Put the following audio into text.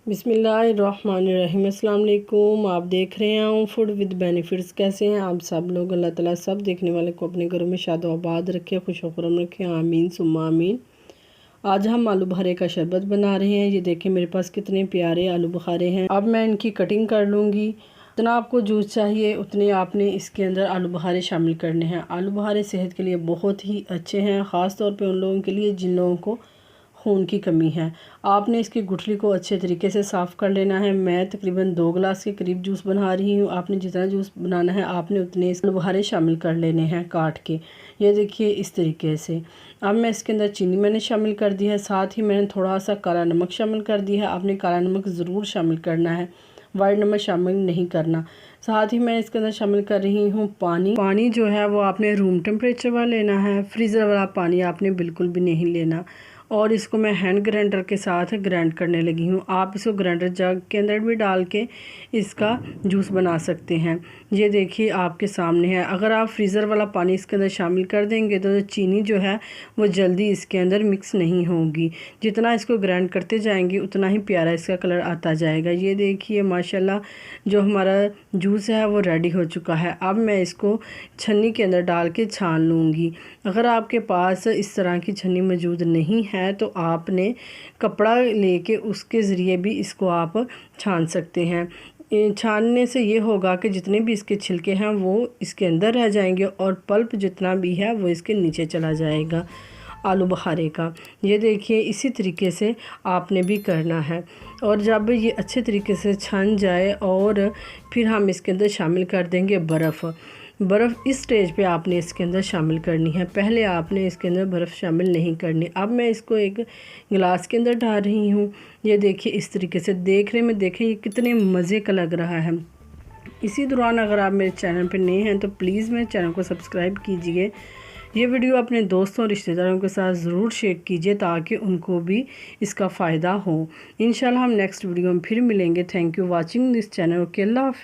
बिस्मिल्लाहिर्रहमानिर्रहीम। अस्सलाम वालेकुम। आप देख रहे हैं फूड विद बेनिफिट्स। कैसे हैं आप सब लोग? अल्लाह ताला सब देखने वाले को अपने घरों में शादो आबाद रखे, खुश खुरम रखे, आमीन सुम्मा आमीन। आज हम आलू बुखारे का शरबत बना रहे हैं। ये देखें मेरे पास कितने प्यारे आलू बुखारे हैं। अब मैं इनकी कटिंग कर लूँगी। जितना आपको जूस चाहिए उतने आपने इसके अंदर आलू बुखारे शामिल करने हैं। आलू बुखारे सेहत के लिए बहुत ही अच्छे हैं, ख़ास तौर पे उन लोगों के लिए जिन लोगों को खून की कमी है। आपने इसकी गुठली को अच्छे तरीके से साफ़ कर लेना है। मैं तकरीबन 2 गिलास के करीब जूस बना रही हूँ। आपने जितना जूस बनाना है आपने उतने आलू बुखारे शामिल कर लेने हैं काट के। ये देखिए इस तरीके से। अब मैं इसके अंदर चीनी मैंने शामिल कर दी है, साथ ही मैंने थोड़ा सा काला नमक शामिल कर दिया है। आपने काला नमक ज़रूर शामिल करना है, वाइट नमक शामिल नहीं करना। साथ ही मैं इसके अंदर शामिल कर रही हूँ पानी। पानी जो है वो आपने रूम टेम्परेचर वाला लेना है, फ्रीज़र वाला पानी आपने बिल्कुल भी नहीं लेना। और इसको मैं हैंड ग्राइंडर के साथ ग्राइंड करने लगी हूँ। आप इसको ग्राइंडर जग के अंदर भी डाल के इसका जूस बना सकते हैं। ये देखिए आपके सामने है। अगर आप फ्रीज़र वाला पानी इसके अंदर शामिल कर देंगे तो चीनी जो है वो जल्दी इसके अंदर मिक्स नहीं होगी। जितना इसको ग्राइंड करते जाएंगे उतना ही प्यारा इसका कलर आता जाएगा। ये देखिए माशाल्लाह जो हमारा जूस है वो रेडी हो चुका है। अब मैं इसको छन्नी के अंदर डाल के छान लूँगी। अगर आपके पास इस तरह की छन्नी मौजूद नहीं है तो आपने कपड़ा लेके उसके ज़रिए भी इसको आप छान सकते हैं। छानने से ये होगा कि जितने भी इसके छिलके हैं वो इसके अंदर रह जाएंगे और पल्प जितना भी है वो इसके नीचे चला जाएगा आलू बुखारे का। ये देखिए इसी तरीके से आपने भी करना है। और जब ये अच्छे तरीके से छन जाए और फिर हम इसके अंदर शामिल कर देंगे बर्फ़। बर्फ़ इस स्टेज पे आपने इसके अंदर शामिल करनी है, पहले आपने इसके अंदर बर्फ़ शामिल नहीं करनी। अब मैं इसको एक गिलास के अंदर डाल रही हूँ। ये देखिए इस तरीके से देखने में देखें ये कितने मज़े का लग रहा है। इसी दौरान अगर आप मेरे चैनल पर नए हैं तो प्लीज़ मेरे चैनल को सब्सक्राइब कीजिए। ये वीडियो अपने दोस्तों और रिश्तेदारों के साथ ज़रूर शेयर कीजिए ताकि उनको भी इसका फ़ायदा हो। इंशाल्लाह हम नेक्स्ट वीडियो में फिर मिलेंगे। Thank you watching this channel. Okay, अल्लाह हाफ़िज़।